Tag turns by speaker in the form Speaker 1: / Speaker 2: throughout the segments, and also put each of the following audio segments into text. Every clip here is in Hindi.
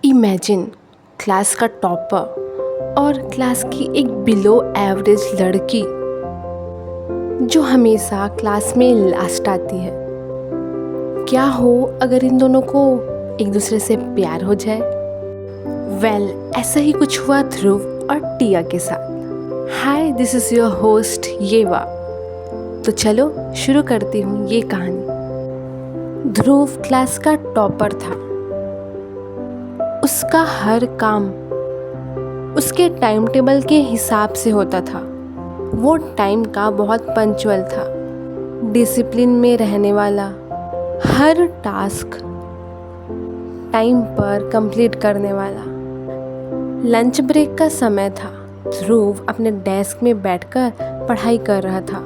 Speaker 1: इमेजिन क्लास का टॉपर और क्लास की एक बिलो एवरेज लड़की जो हमेशा क्लास में लास्ट आती है। क्या हो अगर इन दोनों को एक दूसरे से प्यार हो जाए? ऐसा ही कुछ हुआ ध्रुव और टिया के साथ। हाय, दिस इज़ योर होस्ट येवा। तो चलो शुरू करती हूँ ये कहानी। ध्रुव क्लास का टॉपर था। उसका हर काम उसके टाइम टेबल के हिसाब से होता था। वो टाइम का बहुत पंक्चुअल था, डिसिप्लिन में रहने वाला, हर टास्क टाइम पर कंप्लीट करने वाला। लंच ब्रेक का समय था। ध्रुव अपने डेस्क में बैठकर पढ़ाई कर रहा था।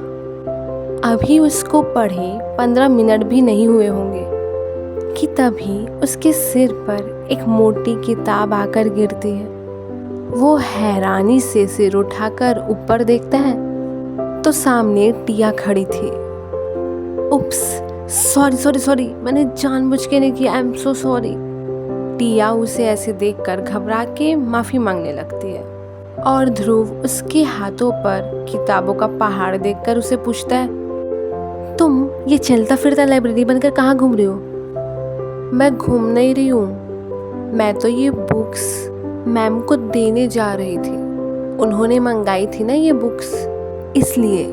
Speaker 1: अभी उसको पढ़े 15 मिनट भी नहीं हुए होंगे कि तभी उसके सिर पर एक मोटी किताब आकर गिरती है। वो हैरानी से सिर उठाकर ऊपर देखता है तो सामने टिया खड़ी थी। उप्स, सॉरी, मैंने जानबूझ के नहीं किया, आई एम सो सॉरी। टिया उसे ऐसे देखकर घबरा के माफ़ी मांगने लगती है और ध्रुव उसके हाथों पर किताबों का पहाड़ देखकर उसे पूछता है, तुम ये चलता फिरता लाइब्रेरी बनकर कहाँ घूम रही हो? मैं घूम नहीं रही हूँ, मैं तो ये बुक्स मैम को देने जा रही थी। उन्होंने मंगाई थी ना ये बुक्स, इसलिए।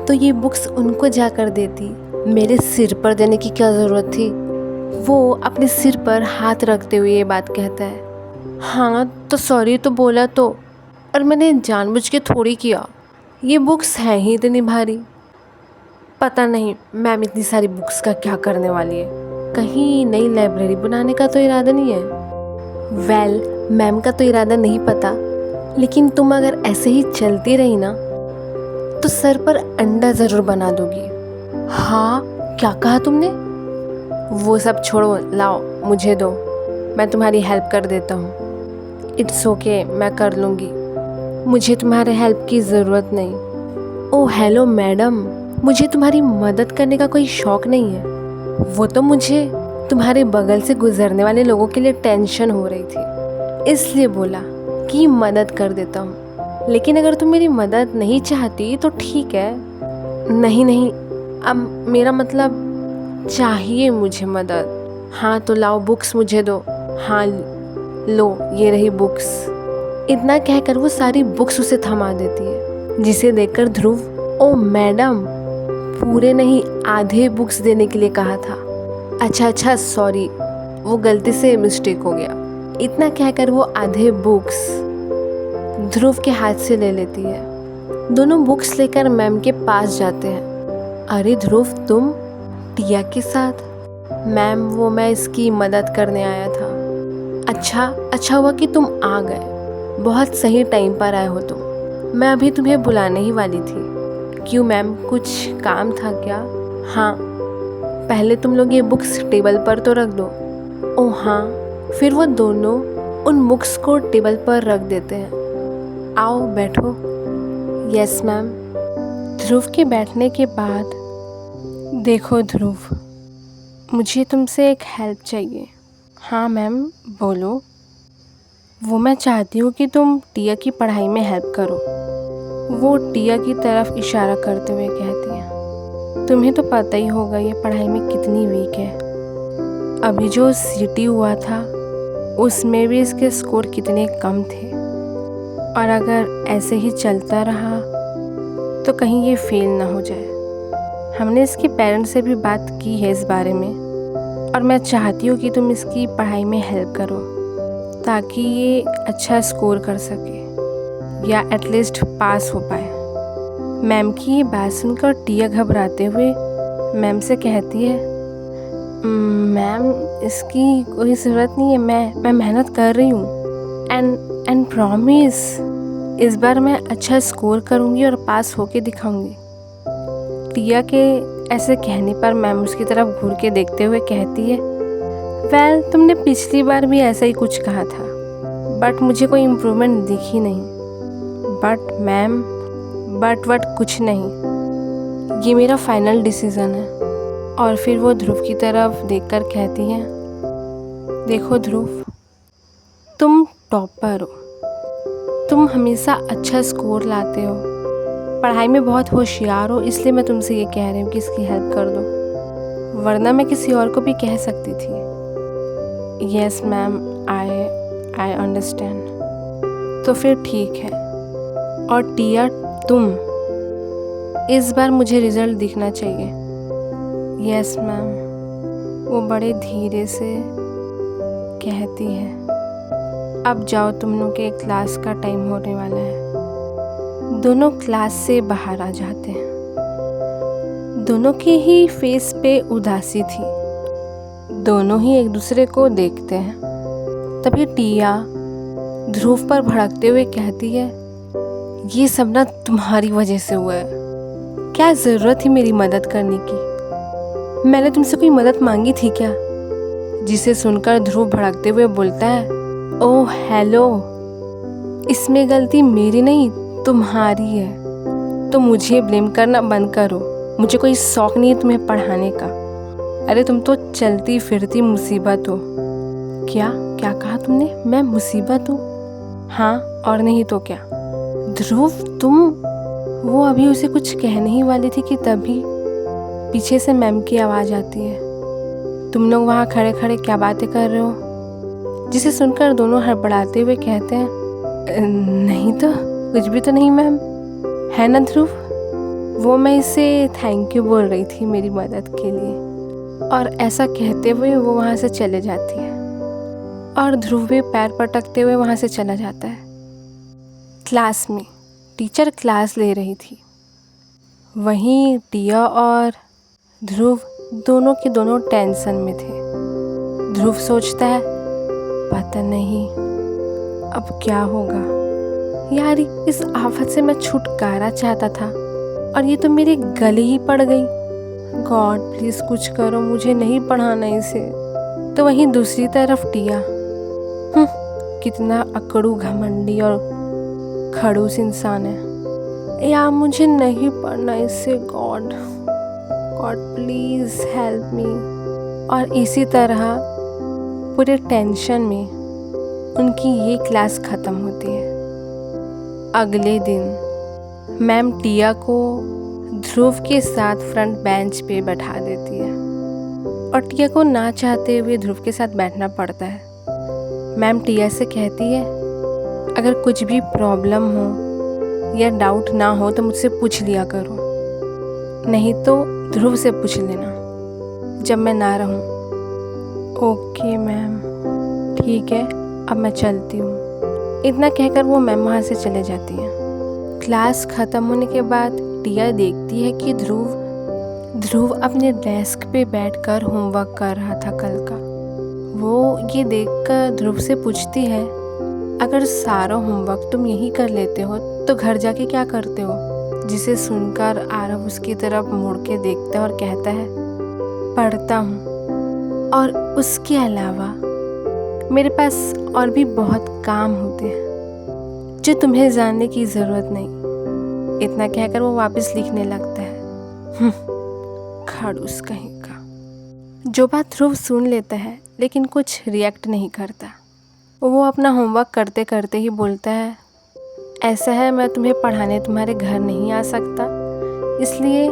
Speaker 1: तो ये बुक्स उनको जाकर देती, मेरे सिर पर देने की क्या ज़रूरत थी? वो अपने सिर पर हाथ रखते हुए ये बात कहता है। हाँ तो सॉरी तो बोला तो, और मैंने जानबूझ के थोड़ी किया। ये बुक्स हैं ही इतनी भारी। पता नहीं मैम इतनी सारी बुक्स का क्या करने वाली है। कहीं नई लाइब्रेरी बनाने का तो इरादा नहीं है? मैम का तो इरादा नहीं पता, लेकिन तुम अगर ऐसे ही चलती रही ना तो सर पर अंडा ज़रूर बना दोगी। हाँ, क्या कहा तुमने? वो सब छोड़ो, लाओ मुझे दो, मैं तुम्हारी हेल्प कर देता हूँ। इट्स ओके, मैं कर लूँगी, मुझे तुम्हारे हेल्प की ज़रूरत नहीं। ओह हेलो मैडम, मुझे तुम्हारी मदद करने का कोई शौक़ नहीं है। वो तो मुझे तुम्हारे बगल से गुजरने वाले लोगों के लिए टेंशन हो रही थी, इसलिए बोला कि मदद कर देता हूँ। लेकिन अगर तुम मेरी मदद नहीं चाहती तो ठीक है। नहीं, अब मेरा मतलब चाहिए मुझे मदद। हाँ तो लाओ बुक्स मुझे दो। हाँ लो, ये रही बुक्स। इतना कहकर वो सारी बुक्स उसे थमा देती है, जिसे देखकर ध्रुव, ओ मैडम, पूरे नहीं आधे बुक्स देने के लिए कहा था। अच्छा सॉरी, वो गलती से मिस्टेक हो गया। इतना कहकर वो आधे बुक्स ध्रुव के हाथ से ले लेती है। दोनों बुक्स लेकर मैम के पास जाते हैं। अरे ध्रुव, तुम टिया के साथ? मैम वो मैं इसकी मदद करने आया था। अच्छा हुआ कि तुम आ गए, बहुत सही टाइम पर आए हो तुम। मैं अभी तुम्हें बुलाने ही वाली थी। क्यों मैम, कुछ काम था क्या? हाँ, पहले तुम लोग ये बुक्स टेबल पर तो रख दो। ओह हाँ। फिर वो दोनों उन बुक्स को टेबल पर रख देते हैं। आओ बैठो। Yes ma'am. ध्रुव के बैठने के बाद, देखो ध्रुव, मुझे तुमसे एक हेल्प चाहिए। हाँ मैम, बोलो। वो मैं चाहती हूँ कि तुम टिया की पढ़ाई में हेल्प करो। वो टिया की तरफ इशारा करते हुए कहती है, तुम्हें तो पता ही होगा ये पढ़ाई में कितनी वीक है। अभी जो सीटी हुआ था उसमें भी इसके स्कोर कितने कम थे, और अगर ऐसे ही चलता रहा तो कहीं ये फेल ना हो जाए। हमने इसके पेरेंट्स से भी बात की है इस बारे में, और मैं चाहती हूँ कि तुम इसकी पढ़ाई में हेल्प करो ताकि ये अच्छा स्कोर कर सके या एटलीस्ट पास हो पाए। मैम की ये बात सुनकर टिया घबराते हुए मैम से कहती है, मैम इसकी कोई ज़रूरत नहीं है, मैं मेहनत कर रही हूँ। एंड प्रॉमिस, इस बार मैं अच्छा स्कोर करूँगी और पास होके दिखाऊँगी। टिया के ऐसे कहने पर मैम उसकी तरफ घूर के देखते हुए कहती है, तुमने पिछली बार भी ऐसा ही कुछ कहा था, बट मुझे कोई इम्प्रूवमेंट दिखी नहीं। बट मैम, बट कुछ नहीं, ये मेरा फाइनल डिसीज़न है। और फिर वो ध्रुव की तरफ देखकर कहती हैं, देखो ध्रुव, टॉपर हो, तुम हमेशा अच्छा स्कोर लाते हो, पढ़ाई में बहुत होशियार हो, इसलिए मैं तुमसे ये कह रही हूँ कि इसकी हेल्प कर दो, वरना मैं किसी और को भी कह सकती थी। Yes ma'am, I understand. तो फिर ठीक है। और टिया, तुम इस बार मुझे रिजल्ट दिखना चाहिए। यस मैम, वो बड़े धीरे से कहती है। अब जाओ, तुम लोग के क्लास का टाइम होने वाला है। दोनों क्लास से बाहर आ जाते हैं। दोनों के ही फेस पे उदासी थी। दोनों ही एक दूसरे को देखते हैं। तभी टिया ध्रुव पर भड़कते हुए कहती है, ये सब ना तुम्हारी वजह से हुआ है। क्या ज़रूरत थी मेरी मदद करने की? मैंने तुमसे कोई मदद मांगी थी क्या? जिसे सुनकर ध्रुव भड़कते हुए बोलता है, ओह हेलो, इसमें गलती मेरी नहीं तुम्हारी है। तो मुझे ब्लेम करना बंद करो। मुझे कोई शौक नहीं है तुम्हें पढ़ाने का। अरे तुम तो चलती फिरती मुसीबत हो। क्या क्या कहा तुमने? मैं मुसीबत हूँ? हाँ और नहीं तो क्या। ध्रुव तुम, वो अभी उसे कुछ कहने ही वाली थी कि तभी पीछे से मैम की आवाज़ आती है, तुम लोग वहाँ खड़े खड़े क्या बातें कर रहे हो? जिसे सुनकर दोनों हड़बड़ाते हुए कहते हैं, नहीं तो कुछ भी तो नहीं मैम, है ना ध्रुव? वो मैं इसे थैंक यू बोल रही थी मेरी मदद के लिए। और ऐसा कहते हुए वो वहाँ से चले जाती है और ध्रुव भी पैर पटकते हुए वहाँ से चला जाता है। क्लास में टीचर क्लास ले रही थी। वहीं टिया और ध्रुव दोनों के दोनों टेंशन में थे। ध्रुव सोचता है, पता नहीं अब क्या होगा यार, इस आफत से मैं छुटकारा चाहता था और ये तो मेरे गले ही पड़ गई। गॉड प्लीज़ कुछ करो, मुझे नहीं पढ़ाना इसे। तो वहीं दूसरी तरफ टिया, कितना अकड़ू घमंडी और खड़ूस इंसान है यार, मुझे नहीं पढ़ना इससे। God please help me. और इसी तरह पूरे टेंशन में उनकी ये क्लास ख़त्म होती है। अगले दिन मैम टिया को ध्रुव के साथ फ्रंट बेंच पे बैठा देती है और टिया को ना चाहते हुए ध्रुव के साथ बैठना पड़ता है। मैम टिया से कहती है, अगर कुछ भी प्रॉब्लम हो या डाउट ना हो तो मुझसे पूछ लिया करो, नहीं तो ध्रुव से पूछ लेना जब मैं ना रहूं। ओके मैम, ठीक है, अब मैं चलती हूँ। इतना कहकर वो मैम वहाँ से चले जाती हैं। क्लास ख़त्म होने के बाद टिया देखती है कि ध्रुव अपने डेस्क पे बैठकर होमवर्क कर रहा था कल का। वो ये देखकर ध्रुव से पूछती है, अगर सारा होमवर्क तुम यही कर लेते हो तो घर जाके क्या करते हो? जिसे सुनकर आरव उसकी तरफ मुड़ के देखता है और कहता है, पढ़ता हूँ और उसके अलावा मेरे पास और भी बहुत काम होते हैं जो तुम्हें जानने की ज़रूरत नहीं। इतना कहकर वो वापस लिखने लगता है। खड़ूस कहीं का। जो बात ध्रुव सुन लेता है लेकिन कुछ रिएक्ट नहीं करता। वो अपना होमवर्क करते करते ही बोलता है, ऐसा है मैं तुम्हें पढ़ाने तुम्हारे घर नहीं आ सकता, इसलिए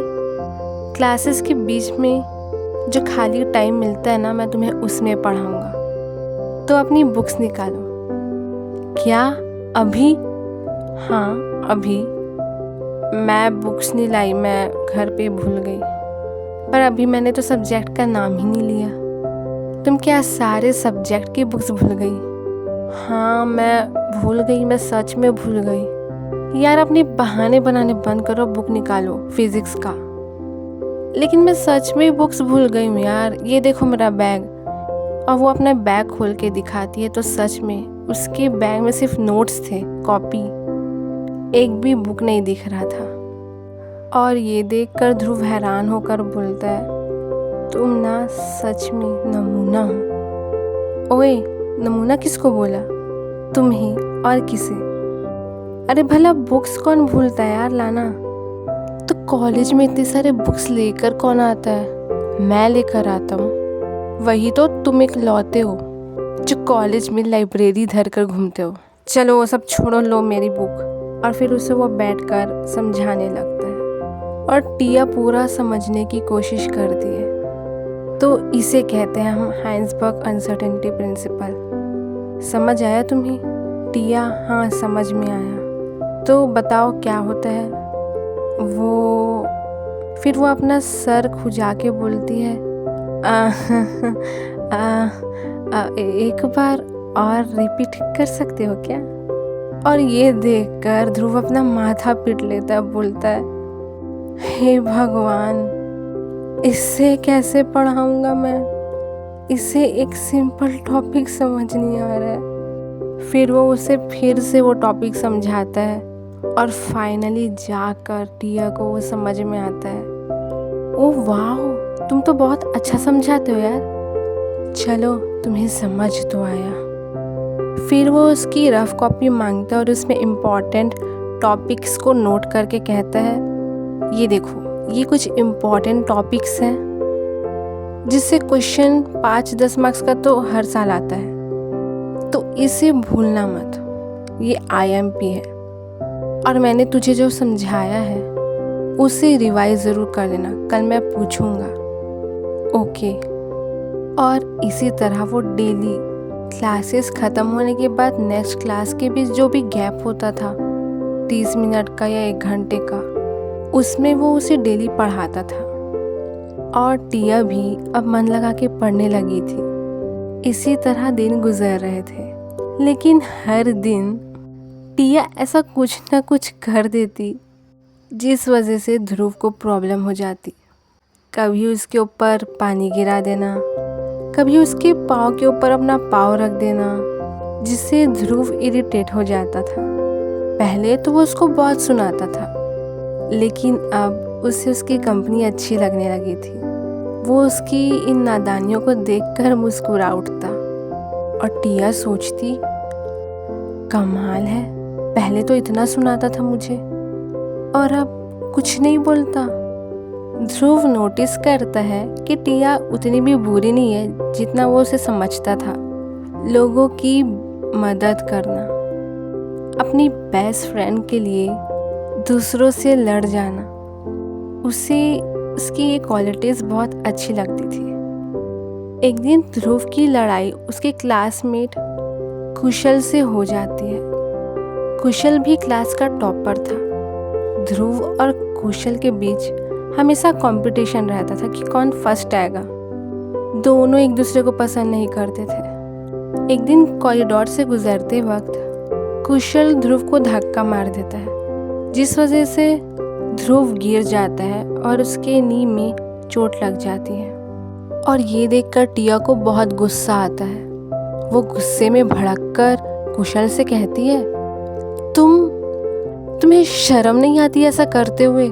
Speaker 1: क्लासेस के बीच में जो खाली टाइम मिलता है ना, मैं तुम्हें उसमें पढ़ाऊँगा। तो अपनी बुक्स निकालो। क्या अभी? हाँ अभी। मैं बुक्स नहीं लाई, मैं घर पे भूल गई। पर अभी मैंने तो सब्जेक्ट का नाम ही नहीं लिया। तुम क्या सारे सब्जेक्ट की बुक्स भूल गई? हाँ मैं भूल गई, मैं सच में भूल गई। यार अपने बहाने बनाने बंद करो, बुक निकालो फिजिक्स का। लेकिन मैं सच में बुक्स भूल गई हूँ यार, ये देखो मेरा बैग। और वो अपना बैग खोल के दिखाती है तो सच में उसके बैग में सिर्फ नोट्स थे, कॉपी, एक भी बुक नहीं दिख रहा था। और ये देखकर ध्रुव हैरान होकर बोलता है, तुम ना सच में नमूना हो। ओए नमूना किसको बोला? तुम ही, और किसे? अरे भला बुक्स कौन भूलता है यार लाना? तो कॉलेज में इतने सारे बुक्स लेकर कौन आता है? मैं लेकर आता हूँ। वही तो तुम एक लौते हो जो कॉलेज में लाइब्रेरी धर कर घूमते हो। चलो वो सब छोड़ो, लो मेरी बुक। और फिर उसे वो बैठकर समझाने लगता है और टिया पूरा समझने की कोशिश करती है। तो इसे कहते हैं हम हाइंसबर्ग अनसर्टेनिटी प्रिंसिपल। समझ आया तुम्हें? टिया, हाँ समझ में आया। तो बताओ क्या होता है? फिर वो अपना सर खुजा के बोलती है, एक बार और रिपीट कर सकते हो क्या? और ये देखकर ध्रुव अपना माथा पीट लेता है, बोलता है, हे भगवान, इससे कैसे पढ़ाऊंगा मैं? इसे एक सिंपल टॉपिक समझ नहीं आ रहा है। फिर वो उसे फिर से वो टॉपिक समझाता है और फाइनली जाकर टिया को वो समझ में आता है। ओह वाह, तुम तो बहुत अच्छा समझाते हो यार। चलो तुम्हें समझ तो आया। फिर वो उसकी रफ कॉपी मांगता है और उसमें इम्पॉर्टेंट टॉपिक्स को नोट करके कहता है, ये देखो, ये कुछ इम्पॉर्टेंट टॉपिक्स हैं जिससे क्वेश्चन 5-10 मार्क्स का तो हर साल आता है, तो इसे भूलना मत। ये IMP है और मैंने तुझे जो समझाया है उसे रिवाइज ज़रूर कर लेना, कल मैं पूछूंगा, ओके। और इसी तरह वो डेली क्लासेस ख़त्म होने के बाद नेक्स्ट क्लास के बीच जो भी गैप होता था 30 मिनट का या 1 घंटे का, उसमें वो उसे डेली पढ़ाता था। और टिया भी अब मन लगा के पढ़ने लगी थी। इसी तरह दिन गुजर रहे थे, लेकिन हर दिन टिया ऐसा कुछ ना कुछ कर देती जिस वजह से ध्रुव को प्रॉब्लम हो जाती। कभी उसके ऊपर पानी गिरा देना, कभी उसके पाँव के ऊपर अपना पाँव रख देना, जिससे ध्रुव इरिटेट हो जाता था। पहले तो वो उसको बहुत सुनाता था, लेकिन अब उसे उसकी कंपनी अच्छी लगने लगी थी। वो उसकी इन नादानियों को देखकर मुस्कुरा उठता और टिया सोचती, कमाल है, पहले तो इतना सुनाता था मुझे और अब कुछ नहीं बोलता। ध्रुव नोटिस करता है कि टिया उतनी भी बुरी नहीं है जितना वो उसे समझता था। लोगों की मदद करना, अपनी बेस्ट फ्रेंड के लिए दूसरों से लड़ जाना, उसे उसकी ये क्वालिटीज़ बहुत अच्छी लगती थी। एक दिन ध्रुव की लड़ाई उसके क्लासमेट कुशल से हो जाती है। कुशल भी क्लास का टॉपर था। ध्रुव और कुशल के बीच हमेशा कंपटीशन रहता था कि कौन फर्स्ट आएगा। दोनों एक दूसरे को पसंद नहीं करते थे। एक दिन कॉरिडोर से गुजरते वक्त कुशल ध्रुव को धक्का मार देता है, जिस वजह से ध्रुव गिर जाता है और उसके नी में चोट लग जाती है। और ये देखकर टिया को बहुत गुस्सा आता है। वो गुस्से में भड़ककर कुशल से कहती है, तुम्हें शर्म नहीं आती ऐसा करते हुए?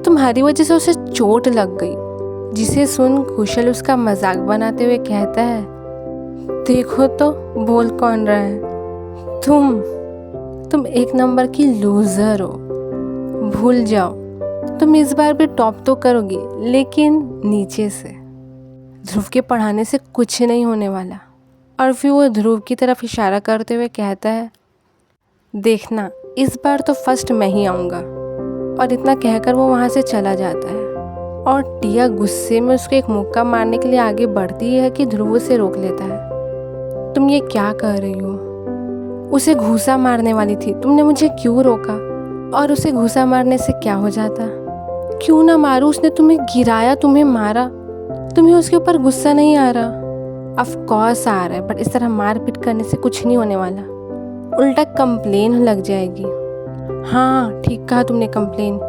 Speaker 1: तुम्हारी वजह से उसे चोट लग गई। जिसे सुन कुशल उसका मजाक बनाते हुए कहता है, देखो तो बोल कौन रहा है, तुम एक नंबर की लूजर हो। भूल जाओ, तुम इस बार भी टॉप तो करोगी, लेकिन नीचे से। ध्रुव के पढ़ाने से कुछ नहीं होने वाला। और फिर वो ध्रुव की तरफ इशारा करते हुए कहता है, देखना इस बार तो फर्स्ट मैं ही आऊँगा। और इतना कहकर वो वहाँ से चला जाता है। और टिया गुस्से में उसको एक मुक्का मारने के लिए आगे बढ़ती है कि ध्रुव उसे रोक लेता है। तुम ये क्या कर रही हो? उसे घूंसा मारने वाली थी, तुमने मुझे क्यों रोका? और उसे घूंसा मारने से क्या हो जाता? क्यों ना मारूं, उसने तुम्हें गिराया, तुम्हें मारा, तुम्हें उसके ऊपर गुस्सा नहीं आ रहा? ऑफ कोर्स आ रहा है, बट इस तरह मार पीट करने से कुछ नहीं होने वाला, उल्टा कंप्लेन लग जाएगी। हाँ ठीक कहा तुमने, कंप्लेन।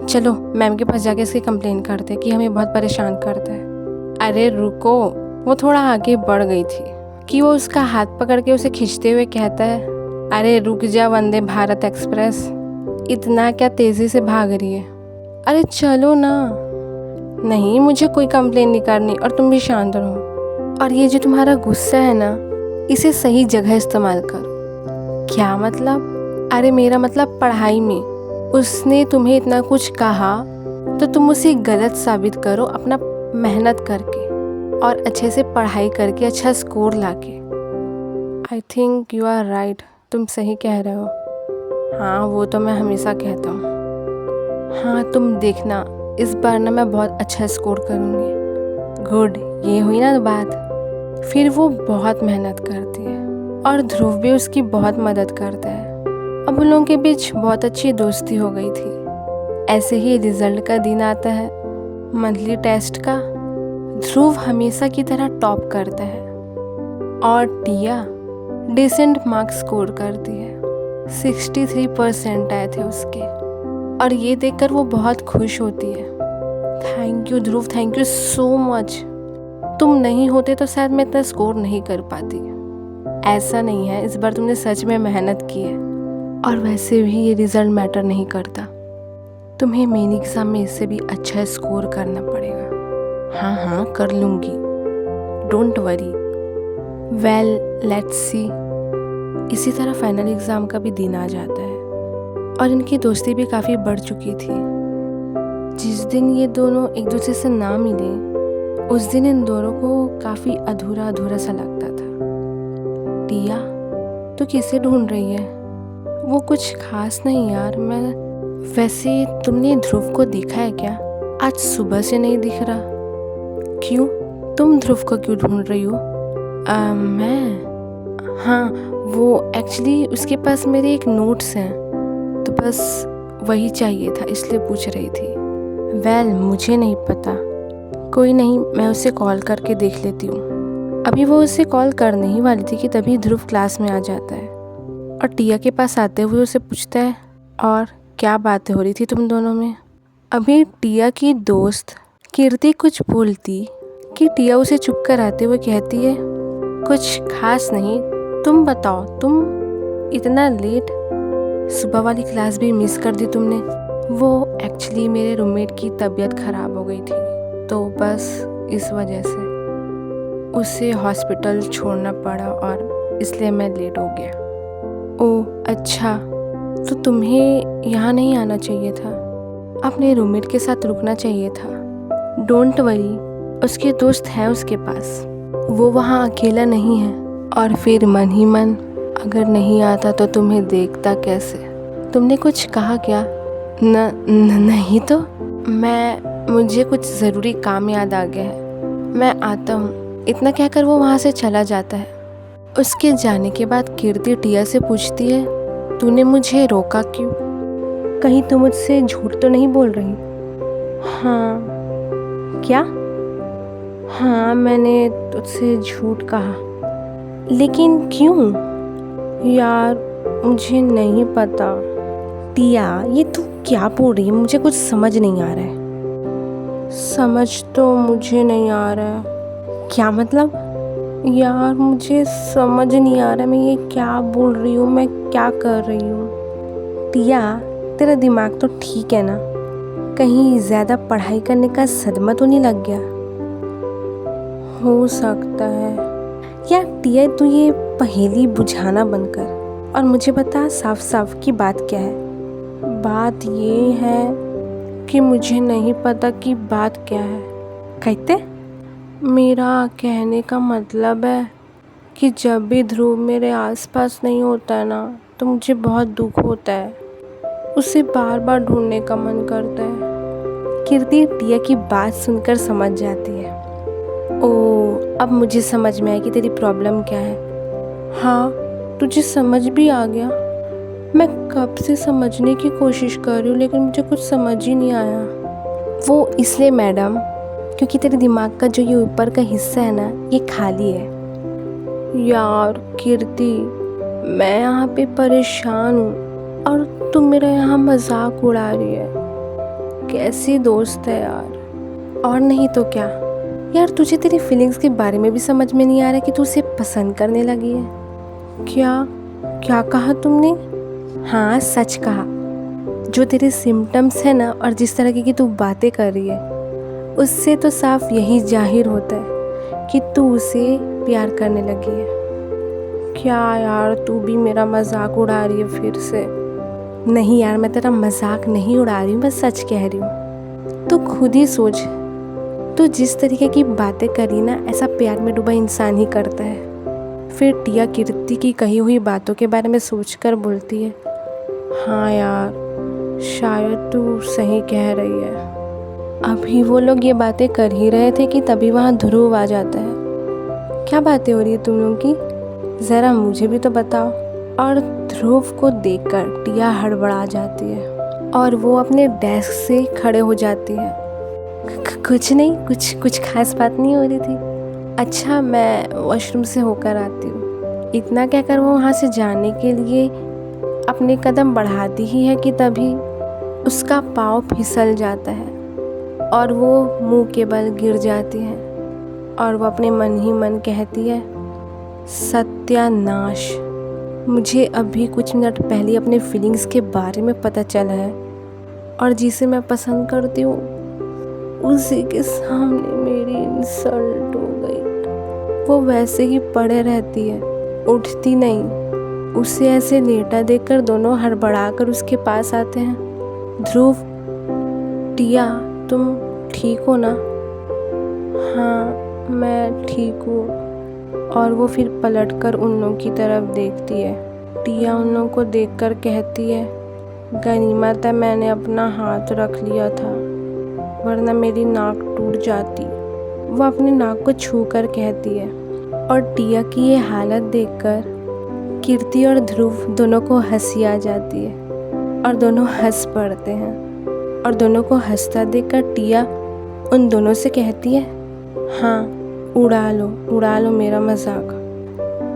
Speaker 1: चलो मैम के पास जाके इसकी कंप्लेन करते हैं कि हमें बहुत परेशान करता है। अरे रुको, वो थोड़ा आगे बढ़ गई थी कि वो उसका हाथ पकड़ के उसे खींचते हुए कहता है, अरे रुक जा वंदे भारत एक्सप्रेस, इतना क्या तेज़ी से भाग रही है? अरे चलो ना। नहीं, मुझे कोई कंप्लेन नहीं करनी और तुम भी शांत रहो। और ये जो तुम्हारा गुस्सा है ना, इसे सही जगह इस्तेमाल करो। क्या मतलब? अरे मेरा मतलब पढ़ाई में। उसने तुम्हें इतना कुछ कहा तो तुम उसे गलत साबित करो अपना मेहनत करके और अच्छे से पढ़ाई करके अच्छा स्कोर लाके। I think you are right, तुम सही कह रहे हो। हाँ, वो तो मैं हमेशा कहता हूँ। हाँ, तुम देखना, इस बार ना मैं बहुत अच्छा स्कोर करूँगी। गुड, ये हुई ना बात। फिर वो बहुत मेहनत करती है और ध्रुव भी उसकी बहुत मदद करता है। अब उन लोगों के बीच बहुत अच्छी दोस्ती हो गई थी। ऐसे ही रिजल्ट का दिन आता है, मंथली टेस्ट का। ध्रुव हमेशा की तरह टॉप करता है और टिया डिसेंट मार्क्स स्कोर करती है। 63% आए थे उसके, और ये देखकर वो बहुत खुश होती है। Thank you Dhruv, thank you so much. तुम नहीं होते तो शायद मैं इतना स्कोर नहीं कर पाती। ऐसा नहीं है, इस बार तुमने सच में मेहनत की है। और वैसे भी ये रिजल्ट मैटर नहीं करता, तुम्हें मेन एग्ज़ाम में इससे भी अच्छा स्कोर करना पड़ेगा। हाँ हाँ, कर लूँगी, don't worry. Well, let's see. इसी तरह फाइनल एग्ज़ाम का भी दिन आ जाता है और इनकी दोस्ती भी काफ़ी बढ़ चुकी थी। जिस दिन ये दोनों एक दूसरे से ना मिले, उस दिन इन दोनों को काफ़ी अधूरा अधूरा सा लगता था। टिया, तू किसे ढूंढ रही है? वो कुछ खास नहीं यार, वैसे तुमने ध्रुव को देखा है क्या? आज सुबह से नहीं दिख रहा। क्यों? तुम ध्रुव को क्यों ढूंढ रही हो? मैं? हाँ, वो एक्चुअली उसके पास मेरे एक नोट्स हैं, तो बस वही चाहिए था, इसलिए पूछ रही थी। वेल, मुझे नहीं पता। कोई नहीं, मैं उसे कॉल करके देख लेती हूँ। अभी वो उसे कॉल करने ही वाली थी कि तभी ध्रुव क्लास में आ जाता है और टिया के पास आते हुए उसे पूछता है, और क्या बातें हो रही थी तुम दोनों में? अभी टिया की दोस्त कीर्ति कुछ बोलती कि टिया उसे चुप कराते हुए कहती है, कुछ खास नहीं, तुम बताओ, तुम इतना लेट? सुबह वाली क्लास भी मिस कर दी तुमने? वो एक्चुअली मेरे रूममेट की तबीयत ख़राब हो गई थी, तो बस इस वजह से उसे हॉस्पिटल छोड़ना पड़ा और इसलिए मैं लेट हो गया। ओह अच्छा, तो तुम्हें यहाँ नहीं आना चाहिए था, अपने रूममेट के साथ रुकना चाहिए था। डोंट वरी, उसके दोस्त हैं उसके पास, वो वहाँ अकेला नहीं है। और फिर मन ही मन अगर नहीं आता तो तुम्हें देखता कैसे? तुमने कुछ कहा क्या? नहीं तो मुझे कुछ ज़रूरी काम याद आ गया है, मैं आता हूँ। इतना कहकर वो वहाँ से चला जाता है। उसके जाने के बाद कीर्ति टिया से पूछती है, तूने मुझे रोका क्यों? कहीं तुम मुझसे झूठ तो नहीं बोल रही? हाँ। क्या? हाँ, मैंने तुझसे झूठ कहा। लेकिन क्यों? यार, मुझे नहीं पता। टिया, ये तू क्या बोल रही है? मुझे कुछ समझ नहीं आ रहा है। समझ तो मुझे नहीं आ रहा है। क्या मतलब? यार, मुझे समझ नहीं आ रहा मैं ये क्या बोल रही हूँ, मैं क्या कर रही हूँ। टिया, तेरा दिमाग तो ठीक है ना? कहीं ज़्यादा पढ़ाई करने का सदमा तो नहीं लग गया? हो सकता है। यार टिया, तू ये पहेली बुझाना बंद कर और मुझे बता साफ साफ कि बात क्या है। बात ये है कि मुझे नहीं पता कि बात क्या है। कहते? मेरा कहने का मतलब है कि जब भी ध्रुव मेरे आसपास नहीं होता है ना, तो मुझे बहुत दुख होता है, उसे बार बार ढूंढने का मन करता है। कीर्ति टिया की बात सुनकर समझ जाती है। ओह, अब मुझे समझ में आया कि तेरी प्रॉब्लम क्या है। हाँ, तुझे समझ भी आ गया? मैं कब से समझने की कोशिश कर रही हूँ, लेकिन मुझे कुछ समझ ही नहीं आया। वो इसलिए मैडम, क्योंकि तेरे दिमाग का जो ये ऊपर का हिस्सा है ना, ये खाली है। यार कीर्ति, मैं यहाँ पे परेशान हूँ और तुम मेरा यहाँ मजाक उड़ा रही है। कैसी दोस्त है यार। और नहीं तो क्या यार, तुझे तेरी फीलिंग्स के बारे में भी समझ में नहीं आ रहा कि तू उसे पसंद करने लगी है। क्या कहा तुमने? हाँ, सच कहा। जो तेरे सिम्टम्स है ना और जिस तरह की तू बातें कर रही है, उससे तो साफ यही जाहिर होता है कि तू उसे प्यार करने लगी है। क्या यार, तू भी मेरा मजाक उड़ा रही है फिर से? नहीं यार, मैं तेरा मजाक नहीं उड़ा रही हूँ, मैं सच कह रही हूँ। तू खुद ही सोच, तू जिस तरीके की बातें करी ना, ऐसा प्यार में डूबा इंसान ही करता है। फिर टिया कीर्ति की कही हुई बातों के बारे में सोचकर बोलती है, हाँ यार, शायद तू सही कह रही है। अभी वो लोग ये बातें कर ही रहे थे कि तभी वहाँ ध्रुव आ जाता है। क्या बातें हो रही है तुम लोगों की, ज़रा मुझे भी तो बताओ। और ध्रुव को देखकर टिया हड़बड़ा जाती है और वो अपने डेस्क से खड़े हो जाती है। कुछ नहीं, कुछ खास बात नहीं हो रही थी। अच्छा, मैं वॉशरूम से होकर आती हूँ। इतना कहकर वो वहाँ से जाने के लिए अपने कदम बढ़ाती ही है कि तभी उसका पाँव फिसल जाता है और वो मुंह के बल गिर जाती है और वो अपने मन ही मन कहती है, सत्यानाश, मुझे अभी कुछ मिनट पहले अपने फीलिंग्स के बारे में पता चला है और जिसे मैं पसंद करती हूँ उसी के सामने मेरी इंसल्ट हो गई। वो वैसे ही पड़े रहती है, उठती नहीं। उसे ऐसे लेटा देखकर दोनों हड़बड़ाकर उसके पास आते हैं। ध्रुव, टिया, तुम ठीक हो ना? हाँ, मैं ठीक हूँ। और वो फिर पलटकर उन लोगों की तरफ देखती है। टिया उन लोगों को देखकर कहती है, गनीमत है मैंने अपना हाथ रख लिया था, वरना मेरी नाक टूट जाती। वो अपने नाक को छू कर कहती है। और टिया की ये हालत देखकर कीर्ति और ध्रुव दोनों को हंसी आ जाती है और दोनों हंस पड़ते हैं। और दोनों को हंसता देखकर टिया उन दोनों से कहती है, हाँ, उड़ा लो मेरा मजाक,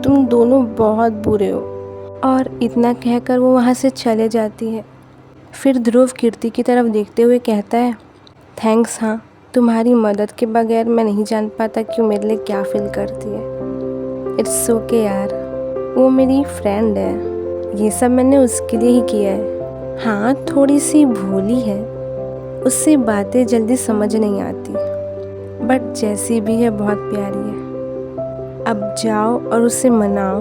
Speaker 1: तुम दोनों बहुत बुरे हो। और इतना कहकर वो वहाँ से चले जाती है। फिर ध्रुव कीर्ति की तरफ देखते हुए कहता है, थैंक्स, हाँ, तुम्हारी मदद के बगैर मैं नहीं जान पाता कि वो मेरे लिए क्या फील करती है। इट्स ओके यार, वो मेरी फ्रेंड है, ये सब मैंने उसके लिए ही किया है। हाँ, थोड़ी सी भोली है, उससे बातें जल्दी समझ नहीं आती, बट जैसी भी है बहुत प्यारी है। अब जाओ और उसे मनाओ,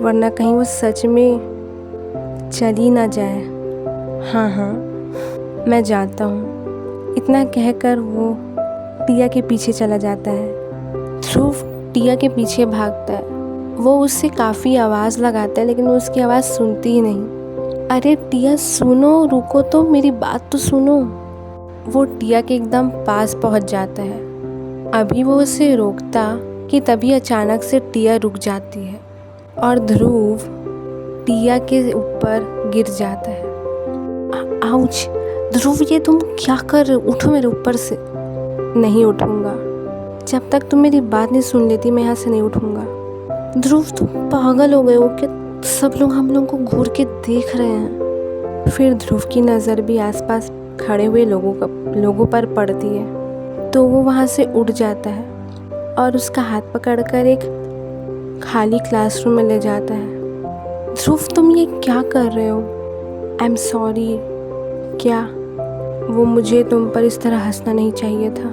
Speaker 1: वरना कहीं वो सच में चली ना जाए। हाँ, मैं जाता हूँ। इतना कहकर वो टिया के पीछे चला जाता है। ध्रुव टिया के पीछे भागता है। वो उससे काफ़ी आवाज़ लगाता है लेकिन वो उसकी आवाज़ सुनती ही नहीं। अरे टिया सुनो, रुको तो, मेरी बात तो सुनो। वो टिया के एकदम पास पहुंच जाता है। अभी वो उसे रोकता कि तभी अचानक से टिया रुक जाती है और ध्रुव टिया के ऊपर गिर जाता है। आउच! ध्रुव, ये तुम क्या कर रहे हो? उठो मेरे ऊपर से। नहीं उठूंगा, जब तक तुम मेरी बात नहीं सुन लेती मैं यहाँ से नहीं उठूंगा। ध्रुव, तुम पागल हो गए हो क्या? सब लोग हम लोग को घूर के देख रहे हैं। फिर ध्रुव की नज़र भी आसपास खड़े हुए लोगों पर पड़ती है तो वो वहाँ से उठ जाता है और उसका हाथ पकड़कर एक खाली क्लासरूम में ले जाता है। ध्रुव, तुम ये क्या कर रहे हो? I am sorry. क्या? वो मुझे तुम पर इस तरह हंसना नहीं चाहिए था।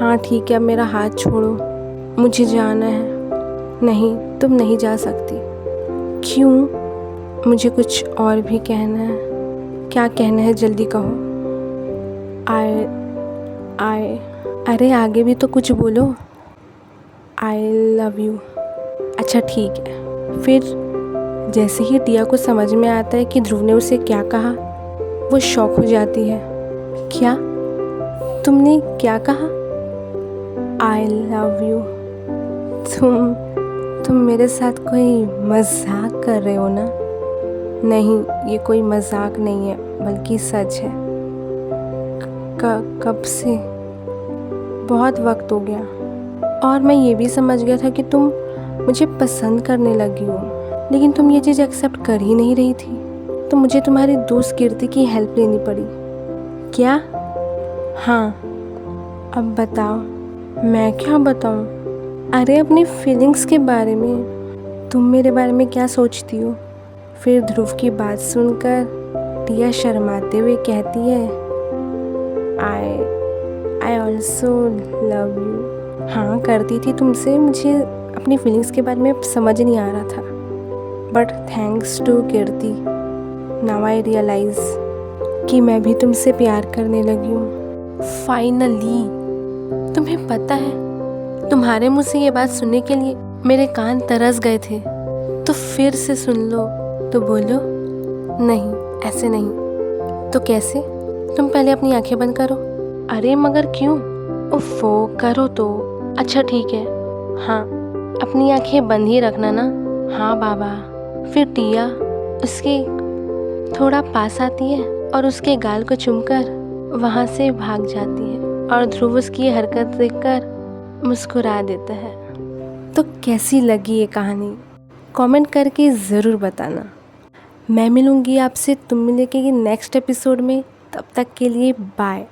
Speaker 1: हाँ ठीक है, अब मेरा हाथ छोड़ो, मुझे जाना है। नहीं, तुम नहीं जा सकती। क्यों? मुझे कुछ और भी कहना है। क्या कहना है, जल्दी कहो। आई अरे आगे भी तो कुछ बोलो। I love you. अच्छा ठीक है। फिर जैसे ही टिया को समझ में आता है कि ध्रुव ने उसे क्या कहा, वो शॉक हो जाती है। क्या? तुमने क्या कहा? I love you. तुम मेरे साथ कोई मजाक कर रहे हो ना? नहीं, ये कोई मजाक नहीं है बल्कि सच है। कब से? बहुत वक्त हो गया और मैं ये भी समझ गया था कि तुम मुझे पसंद करने लगी हो, लेकिन तुम ये चीज़ एक्सेप्ट कर ही नहीं रही थी, तो मुझे तुम्हारी दोस्त कीर्ति की हेल्प लेनी पड़ी। क्या? हाँ, अब बताओ। मैं क्या बताऊँ? अरे अपनी फीलिंग्स के बारे में। तुम मेरे बारे में क्या सोचती हो? फिर ध्रुव की बात सुनकर टिया शर्माते हुए कहती है, आई ऑल्सो लव यू। हाँ करती थी तुमसे, मुझे अपनी फीलिंग्स के बारे में समझ नहीं आ रहा था, but thanks to Kirti now I realize कि मैं भी तुमसे प्यार करने लगी हूँ। फाइनली। तुम्हें पता है, तुम्हारे मुँह से ये बात सुनने के लिए मेरे कान तरस गए थे। तो फिर से सुन लो तो बोलो। नहीं, ऐसे नहीं। तो कैसे? तुम पहले अपनी आंखें बंद करो। अरे मगर क्यों? उफ़ो, करो तो। अच्छा ठीक है। हाँ, अपनी आंखें बंद ही रखना ना। हाँ बाबा। फिर टिया उसके थोड़ा पास आती है और उसके गाल को चूमकर वहाँ से भाग जाती है और ध्रुव उसकी ये हरकत देखकर मुस्कुरा देता है। तो कैसी लगी ये कहानी? कमेंट करके ज़रूर बताना। मैं मिलूँगी आपसे, तुम मिलेगी नेक्स्ट एपिसोड में। तब तक के लिए बाय।